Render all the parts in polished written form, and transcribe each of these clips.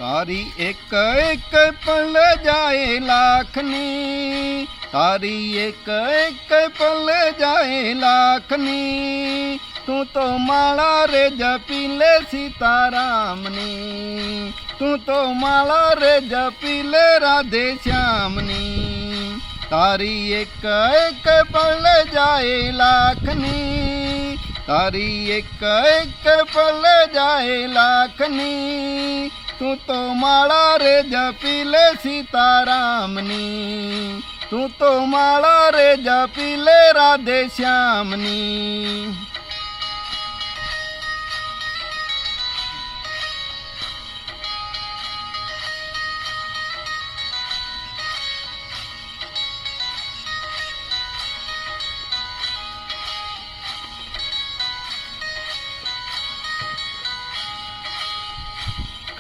તારી એક એક પલ જાય લાખની, તારી એક એક પલ જાય લાખની, તું તો માળા રે જપી લે સીતારામની, તું તો માળા રે જપી લે રાધે શ્યામની, તારી એક એક પલ જાય લાખની, તારી એક એક પલ જાય લાખની, તું તો માળા રે જપી લે સીતારામની, તું તો માળા રે જપી લે રાધે શ્યામની.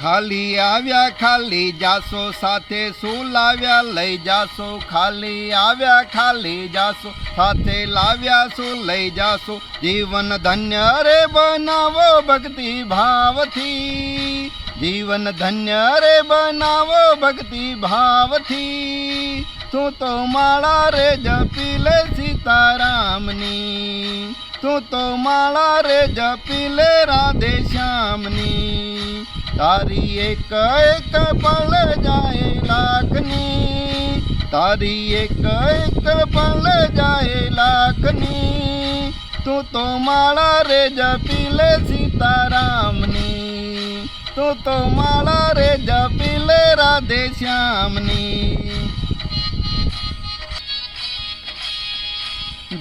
ખાલી આવ્યા ખાલી જાશો, સાથે શું લાવ્યા લઈ જાશો, ખાલી આવ્યા ખાલી જાશો, સાથે લાવ્યા શું લઈ જાશો, જીવન ધન્ય રે બનાવો ભક્તિ ભાવથી, જીવન ધન્ય રે બનાવો ભક્તિ ભાવથી, તું તો માળા રે જપી લે સીતારામની, તું તો માળા રે જપી લે રાધે શ્યામની, તારી એક એક પલ જાય લાખની, તારી એક એક પલ જાય લાખની, તું તો માળા રે જપી લે સીતારામની, તું તો માળા રે જપી લે રાધે શ્યામની.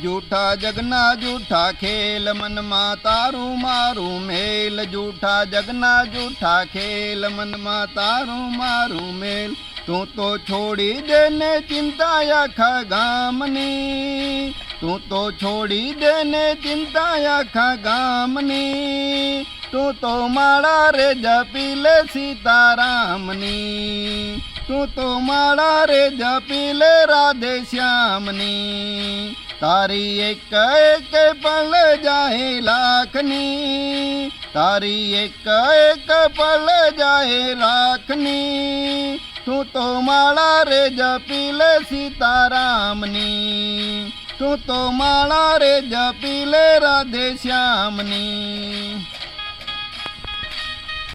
જૂઠા જગના જૂઠા ખેલ, મનમાં તારું મારું મેલ, જૂઠા જગના જૂઠા ખેલ, મનમાં તારું મારું મેલ, તું તો છોડી દે ને ચિંતા આખા ગામની, તું તો છોડી દે ને ચિંતા આખા ગામની, તું તો માળા રે જપી લે સીતારામની, તું તો માળા રે જપી લે રાધે શ્યામની, તારી એક એક પલ જાય લાખની, તારી એક એક પલ જાય લાખની, તું તો માળા રે જપી લે સીતારામની, તું તો માળા રે જપી લે રાધે શ્યામની.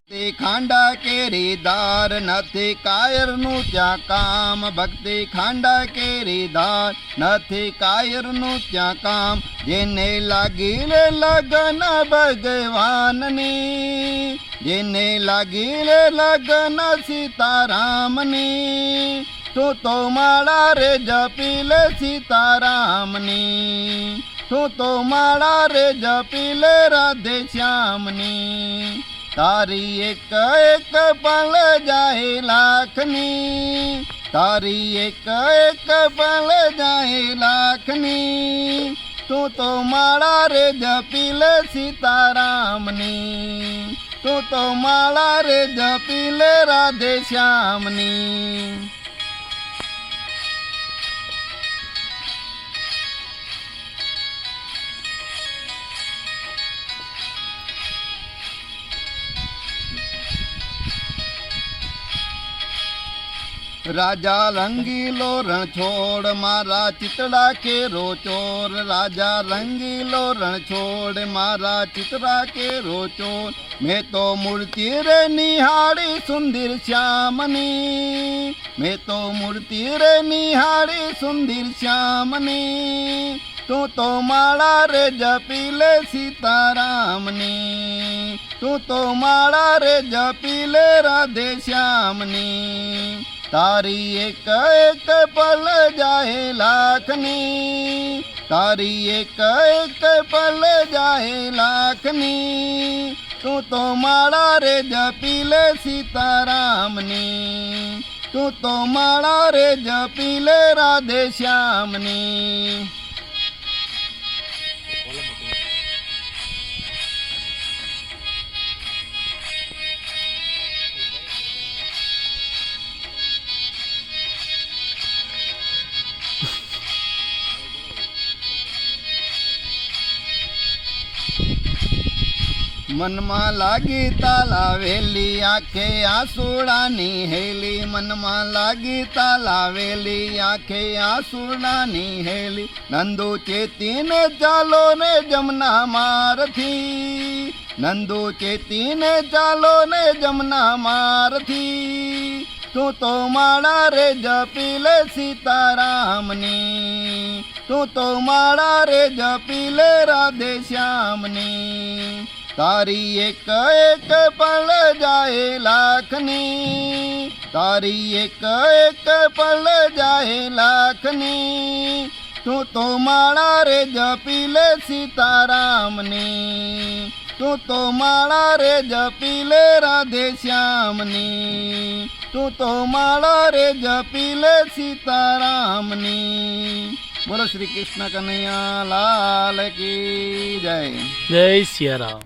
ભક્તિ ખાંડા કેરી ધાર, નથી કાયરનું ત્યાં કામ, ભક્તિ ખાંડા કેરી ધાર, નથી કાયરનું ત્યાં કામ, જેને લાગી રે લગન ભગવાનની, જેને લાગી રે લગન સીતારામની, તું તો માળા રે જપી લે સીતારામની, તું તો માળા રે જપી લે રાધે શ્યામની, તારી એક એક પલ જાય લાખની, તારી એક એક પલ જાય લાખની, તું તો માળા રે જપી લે સીતારામની, તું તો માળા રે જપી લે રાધે શ્યામની. રાજા રંગીલો રણછોડ, મારા ચિતડા કેરો ચોર, રાજા રંગીલો રણછોડ, મારા ચિતડા કેરો ચોર, મેં તો મૂર્તિ રે નિહાળી સુંદર શ્યામની, મેં તો મૂર્તિ રે નિહાળી સુંદર શ્યામની, તું તો માળા રે જપી લે સીતારામની, તું તો માળા રે જપી લે રાધે શ્યામની, તારી એક એક પલ જાય લાખની, તારી એક એક પલ જાય લાખની, તું તો માળા રે જપી લે સીતારામની, તું તો માળા રે જપી લે રાધે શ્યામની. મનમાં લાગી તાલાવેલી આંખે આસુડાની હેલી, મનમાં લાગી તાલાવેલી આંખે આસુડાની હેલી, નંદુ ચેતીને ચાલો ને જમના મારથી, નંદુ ચેતીને ચાલો ને જમના મારથી, તું તો માળા રે જપી લે સીતારામની, તું તો માળા રે જપી લે રાધે શ્યામની, તારી એક એક પળ જાય લાખની, તારી એક એક પળ જાય લાખની, તું તો માળા રે જપી લે સીતારામની, તું તો માળા રે જપી લે રાધે શ્યામની, તું તો માળા રે જપી લે સીતારામની. બોલો શ્રી કૃષ્ણ કનૈયા લાલ કી જય. જય સિયારામ.